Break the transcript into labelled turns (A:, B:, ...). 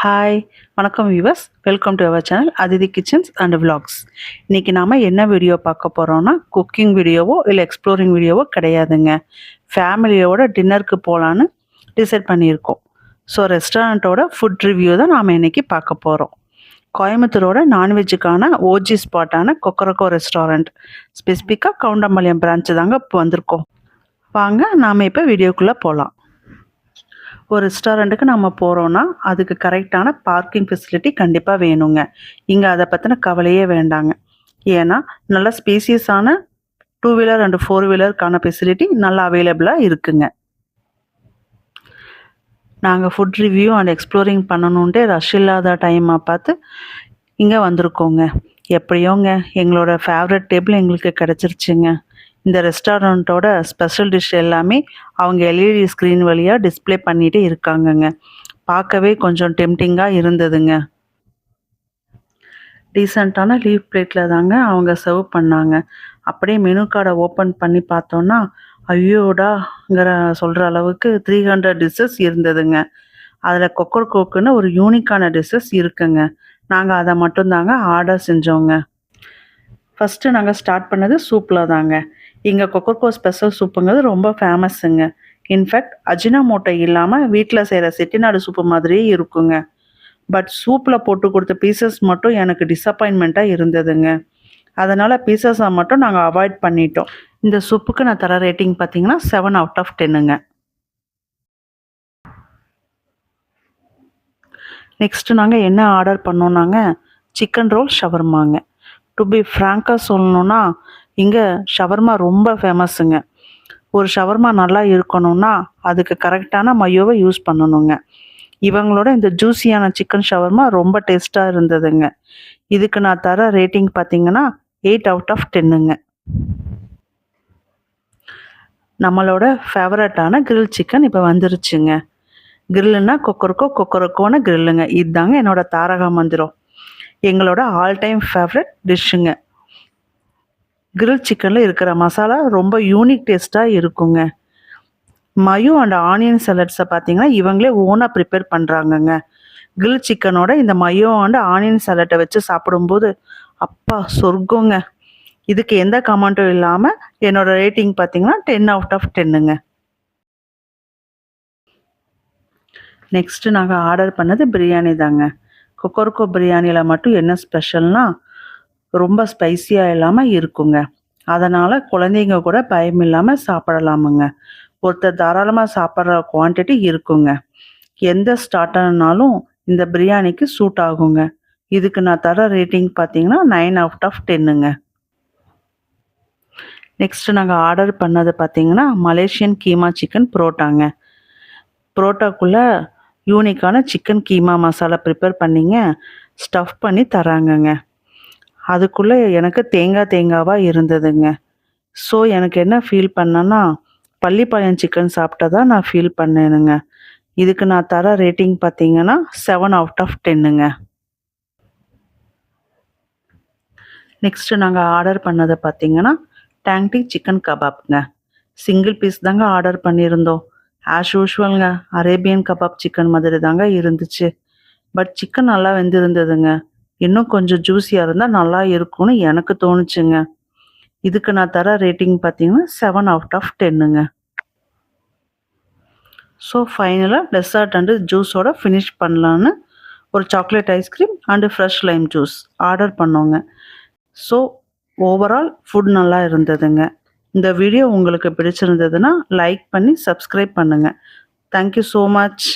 A: Hi வணக்கம் viewers, welcome to our channel Aditi kitchens and vlogs. இன்றைக்கி நாம் என்ன வீடியோ பார்க்க போகிறோன்னா, குக்கிங் வீடியோவோ இல்லை எக்ஸ்ப்ளோரிங் வீடியோவோ கிடையாதுங்க. ஃபேமிலியோட டின்னருக்கு போகலான்னு டிசைட் பண்ணியிருக்கோம். ஸோ ரெஸ்டாரண்ட்டோட ஃபுட் ரிவ்யூ தான் நாம் இன்றைக்கி பார்க்க போகிறோம். கோயம்புத்தூரோட நான்வெஜ்ஜுக்கான ஓஜி ஸ்பாட்டான கொக்கரக்கோ ரெஸ்டாரண்ட், ஸ்பெசிஃபிக்காக கவுண்டம்பாளையம் பிரான்ச்சு தாங்க இப்போ வந்திருக்கோம். வாங்க நாம் இப்போ வீடியோக்குள்ளே போகலாம். ஒரு ரெஸ்டாரண்ட்டுக்கு நம்ம போகிறோன்னா அதுக்கு கரெக்டான பார்க்கிங் ஃபெசிலிட்டி கண்டிப்பாக வேணுங்க. இங்கே அதை பற்றின கவலையே வேண்டாங்க. ஏன்னா நல்ல ஸ்பேசியஸான 2 வீலர் அண்ட் 4 வீலருக்கான ஃபெசிலிட்டி நல்லா அவைலபிளாக இருக்குங்க. நாங்கள் ஃபுட் ரிவ்யூ அண்ட் எக்ஸ்ப்ளோரிங் பண்ணணுன்ட்டு ரஷ் இல்லாத டைமாக பார்த்து இங்கே வந்திருக்கோங்க. எப்படியோங்க எங்களோட ஃபேவரட் டேபிள் எங்களுக்கு கிடச்சிருச்சுங்க. இந்த ரெஸ்டாரண்ட்டோட ஸ்பெஷல் டிஷ் எல்லாமே அவங்க எல்இடி ஸ்க்ரீன் வழியாக டிஸ்பிளே பண்ணிகிட்டே இருக்காங்கங்க. பார்க்கவே கொஞ்சம் டெம்டிங்காக இருந்ததுங்க. டீசெண்டான லீவ் பிளேட்டில் தாங்க அவங்க சர்வ் பண்ணாங்க. அப்படியே மெனு கார்டை ஓப்பன் பண்ணி பார்த்தோன்னா ஐயோடாங்கிற சொல்கிற அளவுக்கு 300 டிஷ்ஷஸ் இருந்ததுங்க. அதில் கொக்கரக்கோக்குன்னு ஒரு யூனிக்கான டிஷ்ஷஸ் இருக்குங்க. நாங்கள் அதை மட்டும்தாங்க ஆர்டர் செஞ்சோங்க. ஃபஸ்ட்டு நாங்கள் ஸ்டார்ட் பண்ணது சூப்பில் தாங்க. இங்கே கொக்கரக்கோ ஸ்பெஷல் சூப்புங்கிறது ரொம்ப ஃபேமஸுங்க. இன்ஃபேக்ட் அஜினோமோட்டோ இல்லாமல் வீட்டில் செய்கிற செட்டிநாடு சூப்பு மாதிரியே இருக்குங்க. பட் சூப்பில் போட்டு கொடுத்த பீசஸ் மட்டும் எனக்கு டிசப்பாயின்மெண்ட்டாக இருந்ததுங்க. அதனால் பீசஸை மட்டும் நாங்கள் அவாய்ட் பண்ணிட்டோம். இந்த சூப்புக்கு நான் தர ரேட்டிங் பார்த்தீங்கன்னா 7 out of 10ங்க. நெக்ஸ்ட்டு நாங்கள் என்ன ஆர்டர் பண்ணோன்னாங்க, சிக்கன் ரோல் ஷவர்மாங்க. டு பி ஃப்ராங்காக சொல்லணுன்னா இங்கே ஷவர்மா ரொம்ப ஃபேமஸுங்க. ஒரு ஷவர்மா நல்லா இருக்கணும்னா அதுக்கு கரெக்டான மையோவை யூஸ் பண்ணணுங்க. இவங்களோட இந்த ஜூஸியான சிக்கன் ஷவர்மா ரொம்ப டேஸ்ட்டாக இருந்ததுங்க. இதுக்கு நான் தர ரேட்டிங் பார்த்தீங்கன்னா 8 out of 10ங்க. நம்மளோட ஃபேவரட்டான கிரில் சிக்கன் இப்போ வந்துருச்சுங்க. கிரில்லுன்னா கொக்கரக்கோன்னு கிரில்லுங்க. இதுதாங்க என்னோட தாரக மந்திரம். எங்களோட ஆல் டைம் ஃபேவரட் டிஷ்ஷுங்க. கிரில் சிக்கனில் இருக்கிற மசாலா ரொம்ப யூனிக் டேஸ்ட்டாக இருக்குங்க. மயோ அண்ட் ஆனியன் சலட்ஸை பார்த்தீங்கன்னா இவங்களே ஓனாக ப்ரிப்பேர் பண்ணுறாங்கங்க. கிரில் சிக்கனோட இந்த மயோ அண்ட் ஆனியன் சலட்டை வச்சு சாப்பிடும்போது அப்பா சொர்க்கங்க. இதுக்கு எந்த கமெண்ட்டும் இல்லாமல் என்னோட ரேட்டிங் பார்த்தீங்கன்னா 10 out of 10ங்க. நெக்ஸ்ட்டு நாங்கள் ஆர்டர் பண்ணது பிரியாணி தாங்க. கொக்கரக்கோ பிரியாணியில் மட்டும் என்ன ஸ்பெஷல்னால் ரொம்ப ஸ்பைஸியாக இல்லாமல் இருக்குங்க. அதனால் குழந்தைங்க கூட பயம் இல்லாமல் சாப்பிடலாமுங்க. ஒருத்தர் தாராளமாக சாப்பிட்ற குவான்டிட்டி இருக்குங்க. எந்த ஸ்டார்டர்னாலும் இந்த பிரியாணிக்கு சூட் ஆகுங்க. இதுக்கு நான் தர ரேட்டிங் பார்த்தீங்கன்னா 9 out of 10ங்க. நெக்ஸ்ட்டு நாங்கள் ஆர்டர் பண்ணது பார்த்தீங்கன்னா மலேசியன் கீமா சிக்கன் புரோட்டாங்க. புரோட்டாக்குள்ளே யூனிக்கான சிக்கன் கீமா மசாலா ப்ரிப்பேர் பண்ணிங்க ஸ்டஃப் பண்ணி தராங்கங்க. அதுக்குள்ளே எனக்கு தேங்காவாக இருந்ததுங்க. ஸோ எனக்கு என்ன ஃபீல் பண்ணேன்னா பள்ளிப்பாளையம் சிக்கன் சாப்பிட்டதா நான் ஃபீல் பண்ணேனுங்க. இதுக்கு நான் தர ரேட்டிங் பார்த்தீங்கன்னா 7 out of 10ங்க. நெக்ஸ்ட்டு நாங்கள் ஆர்டர் பண்ணதை பார்த்தீங்கன்னா டேங்டி சிக்கன் கபாப்ங்க. சிங்கிள் பீஸ் தாங்க ஆர்டர் பண்ணியிருந்தோம். ஆஸ் யூஷுவல்ங்க அரேபியன் கபாப் சிக்கன் மாதிரி தாங்க இருந்துச்சு. பட் சிக்கன் நல்லா வெந்திருந்ததுங்க. இன்னும் கொஞ்சம் ஜூஸியாக இருந்தால் நல்லா இருக்கும்னு எனக்கு தோணுச்சுங்க. இதுக்கு நான் தர ரேட்டிங் பார்த்தீங்கன்னா 7 out of 10ங்க. ஸோ ஃபைனலாக டெசர்ட் அண்டு ஜூஸோட ஃபினிஷ் பண்ணலான்னு ஒரு chocolate ice cream and fresh lime juice order பண்ணோங்க. ஸோ ஓவரால் ஃபுட் நல்லா இருந்ததுங்க. இந்த வீடியோ உங்களுக்கு பிடிச்சிருந்ததுன்னா லைக் பண்ணி சப்ஸ்கிரைப் பண்ணுங்கள். Thank you so much.